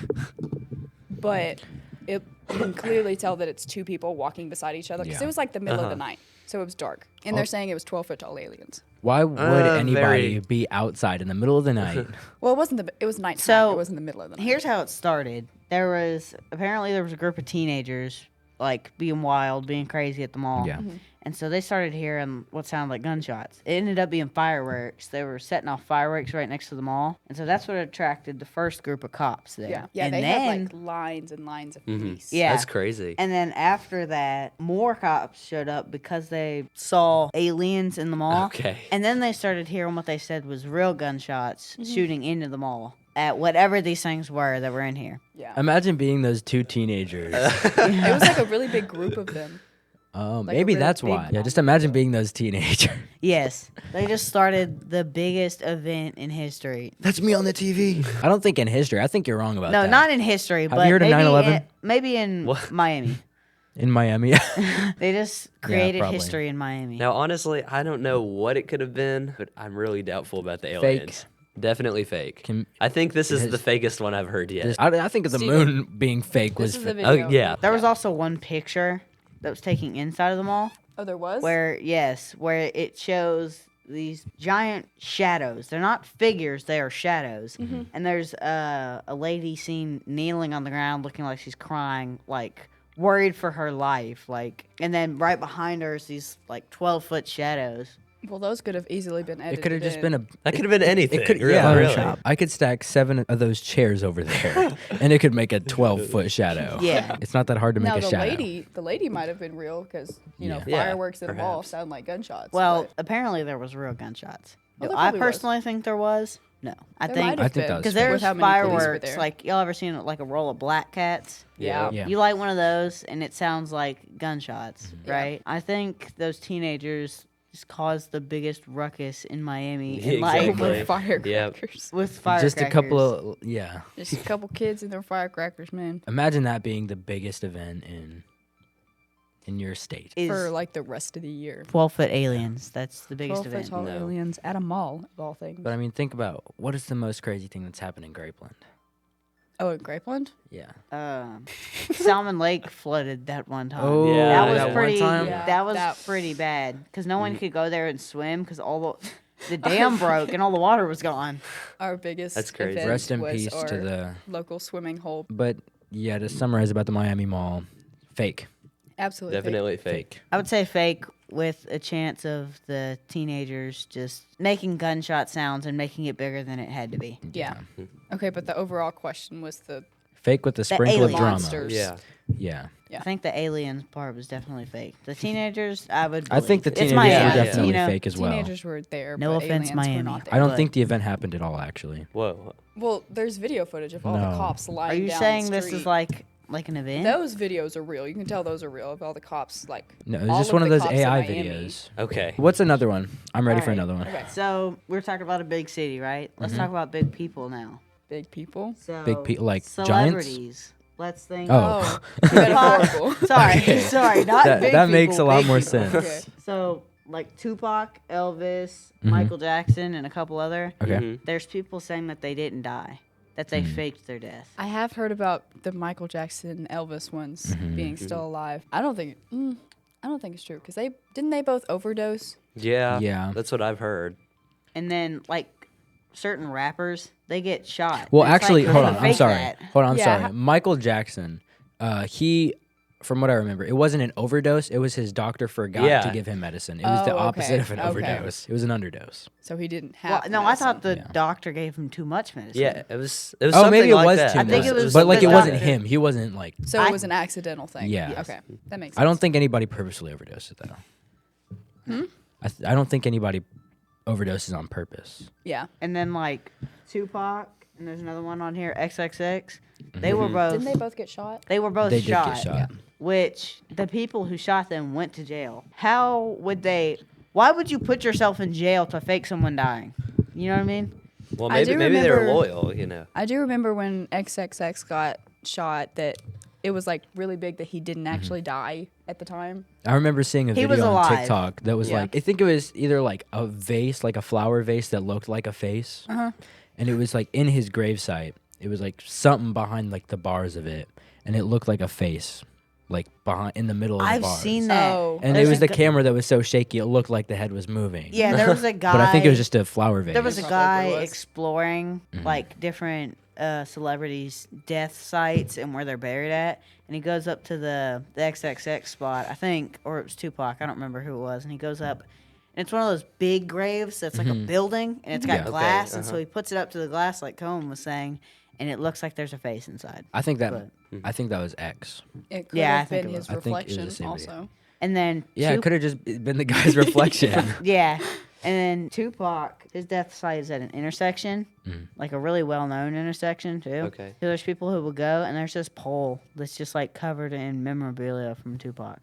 but you can clearly tell that it's two people walking beside each other because Yeah. it was like the middle of the night, so it was dark. And they're saying it was 12-foot tall aliens. Why would anybody very- be outside in the middle of the night? Well, it was nighttime. So, it wasn't the middle of the night. Here's how it started. There was a group of teenagers like being wild, being crazy at the mall. Yeah. And so they started hearing what sounded like gunshots. It ended up being fireworks. They were setting off fireworks right next to the mall. And so that's what attracted the first group of cops there. Yeah, and they then, had like lines and lines of police. Yeah. That's crazy. And then after that, more cops showed up because they saw aliens in the mall. Okay. And then they started hearing what they said was real gunshots shooting into the mall at whatever these things were that were in here. Yeah. Imagine being those two teenagers. It was like a really big group of them. Oh, Like a maybe really that's big why. Yeah, one. just imagine being those teenagers. Yes, they just started the biggest event in history. That's me on the TV. I don't think in history. I think you're wrong about No, that. not in history, but you heard of maybe 9/11? maybe in What? Miami. In Miami. They just created probably. history in Miami. Now, honestly, I don't know what it could have been, but I'm really doubtful about the aliens. Definitely fake. I think this is the fakest one I've heard yet. I think the Steven, moon being fake was This is the fake. video. Oh, yeah. There was also one picture that was taken inside of the mall Oh, there was? where it shows these giant shadows. They're not figures, they are shadows. And there's a lady seen kneeling on the ground looking like she's crying, like worried for her life, like, and then right behind her is these like 12-foot shadows. Well, those could have easily been edited. It could have just been a. That could have been anything. It could, really, yeah, really. I could stack 7 of those chairs over there, and it could make a 12-foot shadow. Yeah. It's not that hard to make Now a shadow. the lady might have been real because Yeah. Yeah, fireworks in the mall perhaps. sound like gunshots. Well, but apparently there was real gunshots. Well, Do there I probably was. personally think there was? No. I there think might have I think been, that was because fake. there's with how many police were fireworks. there. Like y'all ever seen like a roll of black cats? yeah. Yeah. You light one of those and it sounds like gunshots, Mm-hmm. right? I think those teenagers just caused the biggest ruckus in Miami Yeah, and like exactly. With firecrackers. with firecrackers. Just a couple of yeah. Just a couple kids and their firecrackers, man. Imagine that being the biggest event in your state. is For like the rest of the year. 12-foot aliens. That's the biggest 12-foot event. tall No. aliens at a mall, of all things. But I mean, think about what is the most crazy thing that's happened in Grapeland? Oh, in Grapeland? Yeah. Salmon Lake flooded that one time. Oh, Yeah, that was that one pretty. time? Yeah, that was that- pretty bad because no one could go there and swim because all the dam broke and all the water was gone. Our biggest That's crazy. event Rest in was peace to our the. local swimming hole. But yeah, to summarize about the Miami Mall, fake. Absolutely. fake. Definitely fake. I would say fake with a chance of the teenagers just making gunshot sounds and making it bigger than it had to be. Yeah. Okay, but the overall question was the Fake with the sprinkle of alien drama. monsters. Yeah. Yeah. Yeah. I think the aliens part was definitely fake. The teenagers, I would. I think the believe. teenagers It's were Miami, definitely you know? fake as well. teenagers were there, No but offense, aliens Miami. were not there. I don't but- think the event happened at all, actually. Whoa. Well, there's video footage of all No. the cops lying Are you down saying the this street. is like an event? Those videos are real. You can tell those are real of all the cops. Like No, it was all just one of the those cops in AI Miami. videos. Okay. What's another one? I'm ready for Alright. another one. Okay, So we're talking about a big city, right? Let's talk about big people now. big people. So Big pe- like giants? celebrities. Let's think. Oh. metaphorical. sorry, Okay. sorry, not That- big that people, makes a lot big more people. sense. Okay. So like Tupac, Elvis, Mhm. Michael Jackson, and a couple other. Okay. Mhm. There's people saying that they didn't die, that they faked their death. I have heard about the Michael Jackson, Elvis ones being still alive. I don't think it's true because didn't they both overdose? Yeah. Yeah. That's what I've heard. And then like certain rappers, they get shot. Well, And it's actually, like, hold how on. do you I'm fake sorry. that? Hold on. I'm Yeah, sorry. Michael Jackson, he, from what I remember, it wasn't an overdose. It was his doctor forgot Yeah. to give him medicine. It was the Oh, opposite okay, of an okay. overdose. It was an underdose. So he didn't Well, have. no, I medicine. thought the Yeah. doctor gave him too much medicine. Yeah. It was Oh, something maybe it like was that. too I think much. it was but like it the wasn't doctor. him. He wasn't like. So it was an accidental thing. Yeah. Okay, that makes sense. I don't think anybody purposely overdosed it though. I don't think anybody overdoses on purpose. Yeah. And then like Tupac, and there's another one on here, XXX. They were both. Didn't they both get shot? They were both They did shot. get shot. Which the people who shot them went to jail. How would they? Why would you put yourself in jail to fake someone dying? You know what I mean? Well, I maybe do maybe they were remember- loyal. You know. I do remember when XXX got shot that it was like really big that he didn't actually die at the time. I remember seeing a He was video on alive. TikTok that was Yeah. like, I think it was either like a vase, like a flower vase that looked like a face. And it was like in his gravesite. It was like something behind like the bars of it. And it looked like a face, like behind in the middle of the I've bars. seen that. Oh. And There's it was a the camera that was so shaky it looked like the head was moving. Yeah, there was a guy. But I think it was just a flower vase. There was a Probably guy was. exploring like different celebrities' death sites and where they're buried at, and he goes up to the XXX spot, I think, or it was Tupac. I don't remember who it was, and he goes up, and it's one of those big graves that's like a building, and it's got Yeah. Okay, glass, and so he puts it up to the glass, like Cohen was saying, and it looks like there's a face inside. I think that But- I think that was X. It could Yeah, I have think been it his was. I think it was reflection the same video. also. And then Yeah, it could have just been the guy's reflection. Yeah. And then Tupac, his death site is at an intersection, like a really well-known intersection too. Okay. So there's people who will go, and there's this pole that's just like covered in memorabilia from Tupac,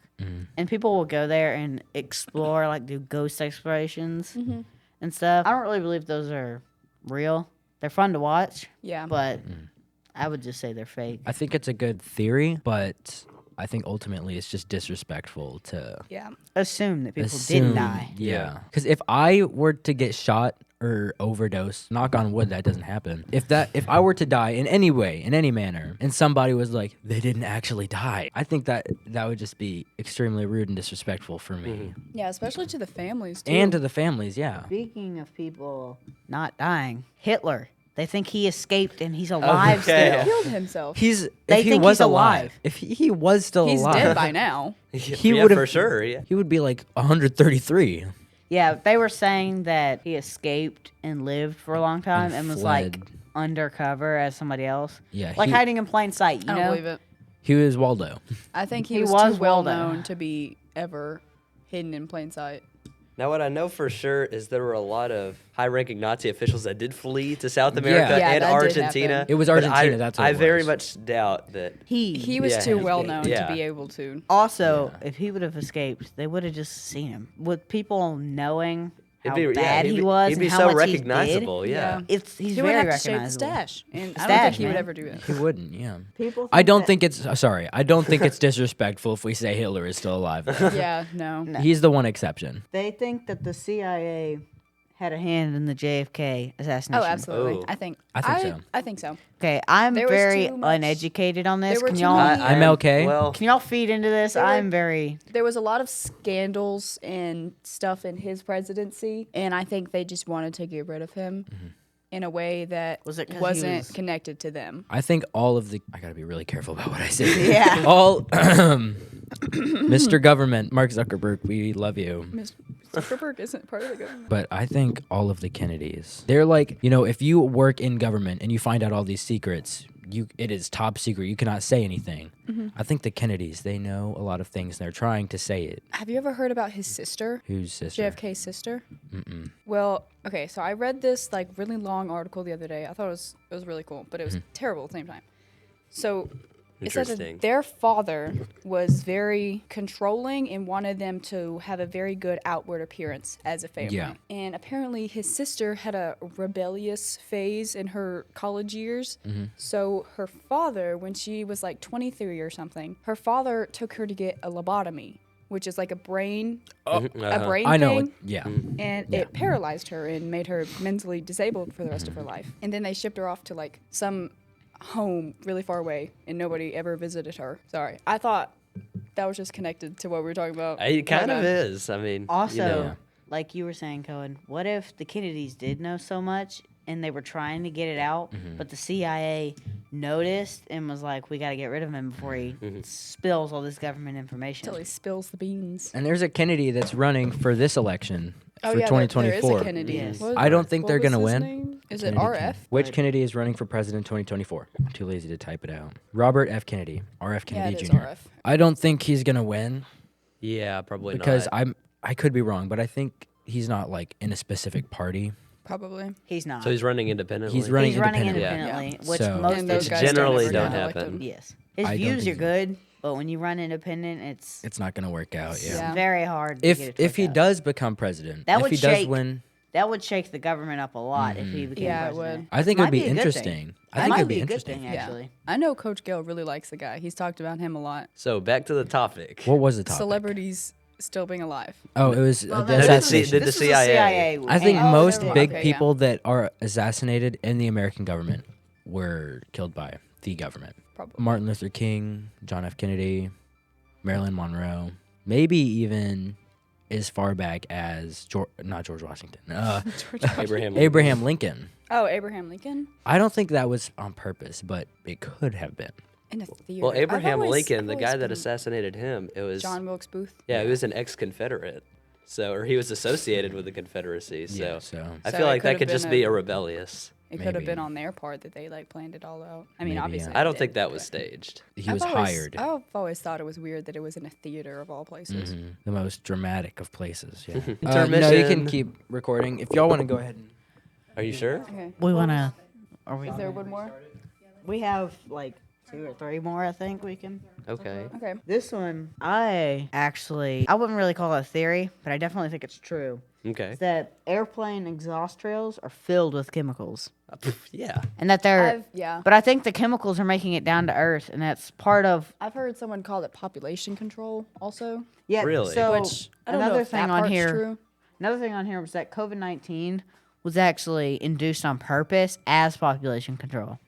and people will go there and explore, like do ghost explorations and stuff. I don't really believe those are real. They're fun to watch, Yeah. but I would just say they're fake. I think it's a good theory, but I think ultimately it's just disrespectful to Yeah. Assume that people assume. didn't die. Yeah. Because if I were to get shot or overdose, knock on wood, that doesn't happen. If I were to die in any way, in any manner, and somebody was like, they didn't actually die, I think that would just be extremely rude and disrespectful for me. Yeah, especially to the families too. And to the families, yeah. Speaking of people not dying, Hitler. They think he escaped and he's alive Okay. still. killed himself. He's They if he think was he's alive. if he was still He's alive, dead by now. he yeah, would for sure. Yeah. He would be like 133. Yeah, they were saying that he escaped and lived for a long time And and was fled. like undercover as somebody else. Yeah, Like he- hiding in plain sight, you I don't know? believe it. He was Waldo. I think he, He was, was too well Waldo. known to be ever hidden in plain sight. Now, what I know for sure is there were a lot of high-ranking Nazi officials that did flee to South America Yeah, and that did Argentina. happen. It was but Argentina, that's what I it very was. much doubt that. He was Yeah, too he well escaped. known Yeah. to be able to. Also, if he would have escaped, they would have just seen him. With people knowing how bad he was He'd be and how so much recognizable. he did, Yeah. Yeah. he's He would very have to shave the recognizable. stash, and I don't Stash, think he would man. ever do that. He wouldn't, yeah. People I don't that- think it's sorry. I don't think it's disrespectful if we say Hitler is still alive. Yeah, no. He's the one exception. They think that the CIA had a hand in the JFK assassination. Oh, absolutely. Oh. I think so. I think so. Okay, I'm There was very too much- uneducated on this. there were Can too y'all many- MLK? Well, can y'all feed into this? There were- I'm very There was a lot of scandals and stuff in his presidency, and I think they just wanted to get rid of him in a way that Was it 'cause he wasn't was- connected to them. I think all of the I gotta be really careful about what I say. Yeah. All Mr. Government, Mark Zuckerberg, we love you. Mr. Zuckerberg isn't part of the government. But I think all of the Kennedys, they're like, if you work in government and you find out all these secrets, it is top secret. You cannot say anything. I think the Kennedys, they know a lot of things. And they're trying to say it. Have you ever heard about his sister? Whose sister? JFK's sister? Well, okay, so I read this like really long article the other day. I thought it was really cool, but it was terrible at the same time. So it said Interesting. that their father was very controlling and wanted them to have a very good outward appearance as a family. Yeah. And apparently his sister had a rebellious phase in her college years. So her father, when she was like 23 or something, her father took her to get a lobotomy, which is like a brain Oh, a brain I know. thing. Yeah. And it paralyzed her and made her mentally disabled for the rest of her life. And then they shipped her off to like some home really far away, and nobody ever visited her. Sorry, I thought that was just connected to what we were talking about. it kind My of bad. is. I mean, also Yeah. like you were saying, Cohen. What if the Kennedys did know so much and they were trying to get it out, but the CIA noticed and was like, "We got to get rid of him before he spills all this government information." Till he spills the beans. And there's a Kennedy that's running for this election Oh for yeah, there is 2024. a Kennedy. Yes. What- I don't think what they're was gonna his win. name? Is it Kennedy RF? Which Kennedy is running for president 2024? I'm too lazy to type it out. Robert F. Kennedy, RF Yeah, Kennedy it is Jr. RF. I don't think he's gonna win yeah, probably because not. I could be wrong, but I think he's not like in a specific party. Probably. He's not. So he's running independently. He's running He's running independently. independently, which So- most And of those the guys generally ever don't get elected. happen. Yes, his I don't views think are so. good, but when you run independent, it's It's not gonna work out. Yeah. Yeah. very hard. to get it to If work he out. does become president, That if would he does shake win, that would shake the government up a lot if he became Yeah, it president. would. I think Might it'd be a good thing. interesting. I It think might it'd be be a good interesting. thing, actually. I know Coach Gill really likes the guy. He's talked about him a lot. So back to the topic. What was the topic? Celebrities still being alive. Oh, it was Well, the no, Did assassination. the this is a CIA. I think and- most never mind. big Okay, yeah. people that are assassinated in the American government were killed by the government. Probably. Martin Luther King, John F. Kennedy, Marilyn Monroe, maybe even as far back as not George Washington, Abraham Lincoln. Oh, Abraham Lincoln I don't think that was on purpose, but it could have been. in a theater. Well, Abraham Lincoln, I've the always guy that been assassinated him, it was John Wilkes Booth. he was an ex-Confederate, so or he was associated with the Confederacy. So, Yeah, so I So feel it like that could've could been just a- be a rebellious. It could have Maybe. been on their part that they like planned it all out. I mean, Maybe, obviously. yeah. I it don't did, think that was but- staged. he was hired. I've always thought it was weird that it was in a theater of all places. The most dramatic of places. Yeah. Intermission. No, you can keep recording if y'all want to go ahead. And Are you sure? Okay. We want to. Are we? Is there one more? We have like 2 or 3 more. I think we can. Okay. Okay. This one, I wouldn't really call it a theory, but I definitely think it's true. Okay. Is that airplane exhaust trails are filled with chemicals, Yeah. and that they're. Yeah. But I think the chemicals are making it down to Earth, and that's part of. I've heard someone call it population control also. Yeah. Really? So Which I don't know another if thing that on part's here. true. Another thing on here was that COVID-19 was actually induced on purpose as population control.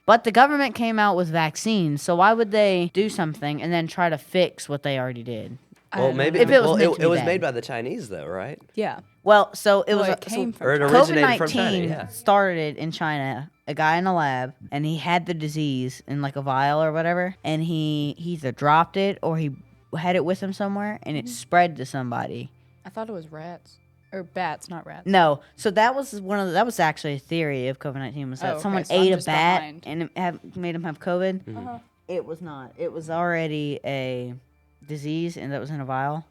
But the government came out with vaccines, so why would they do something and then try to fix what they already did? Well, maybe If it was well, meant to it be was bad. made by the Chinese, though, right? Yeah. Well, so it was Well, it came from Or it China. originated from China. COVID-19 Yeah. started in China. A guy in a lab, and he had the disease in like a vial or whatever, and he either dropped it or he had it with him somewhere, and it spread to somebody. I thought it was rats or bats, not rats. No, so that was that was actually a theory of COVID-19 was that Oh, okay, someone so I'm ate a just bat behind. and it made him have COVID. Uh-huh. It was not. It was already a disease and that was in a vial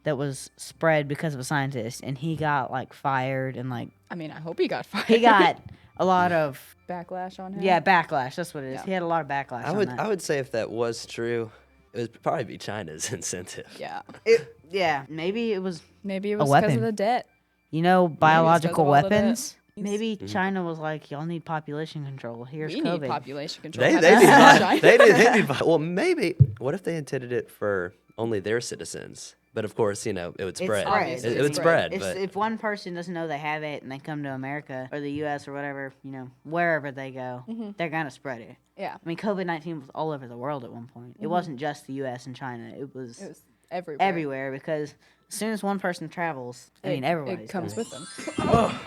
that was spread because of a scientist, and he got like fired and like I mean, I hope he got fired. he got a lot of backlash on him. backlash. That's what it is. Yeah. He had a lot of backlash. on that. I would say if that was true, it would probably be China's incentive. Yeah. Maybe it was Maybe it A was because weapon. of the debt. biological all of that. weapons. He's- Maybe China was like, y'all need population control. Here's We COVID. need population control. They Have they you need seen vi- China? they need vi- well maybe what if they intended it for only their citizens? But of course, it would It's spread. obviously It would it's spread. If, But if one person doesn't know they have it and they come to America or the U.S. or whatever, wherever they go, they're gonna spread it. Yeah. I mean, COVID-19 was all over the world at one point. It wasn't just the U.S. and China. It was It was everywhere. everywhere because as soon as one person travels, everybody It comes with them. Oh,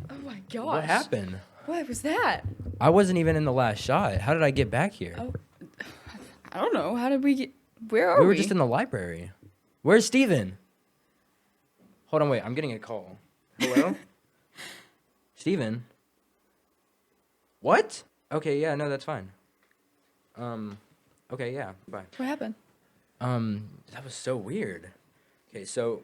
Oh my gosh. what happened? What was that? I wasn't even in the last shot. How did I get back here? Oh, I don't know. How did we get? Where are we we? were just in the library. Where's Steven? Hold on, wait. I'm getting a call. Hello? Steven? What? Okay, yeah, no, that's fine. Okay, yeah, bye. What happened? That was so weird. Okay, so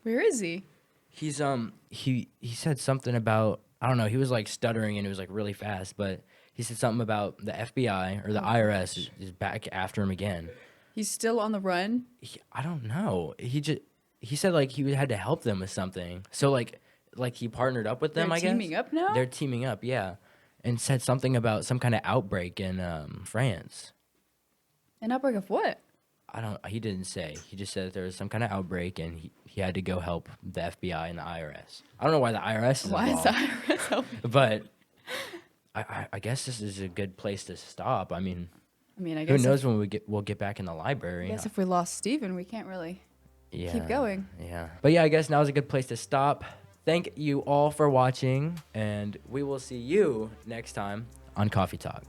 Where is he? he's he said something about, I don't know, he was like stuttering and it was like really fast, but he said something about the FBI or the IRS is back after him again. He's still on the run. I don't know. He said like he had to help them with something. So like he partnered up with them. They're I guess teaming up now? They're teaming up, yeah, and said something about some kind of outbreak in France. An outbreak of what? He didn't say. He just said that there was some kind of outbreak and he had to go help the FBI and the IRS. I don't know why the IRS is Why is involved, the IRS helping? but I guess this is a good place to stop. I mean, I mean, I who guess knows when we'll get back in the library. I guess if we lost Steven, we can't really. Yeah, keep going. Yeah. But yeah, I guess now is a good place to stop. Thank you all for watching, and we will see you next time on Coffee Talk.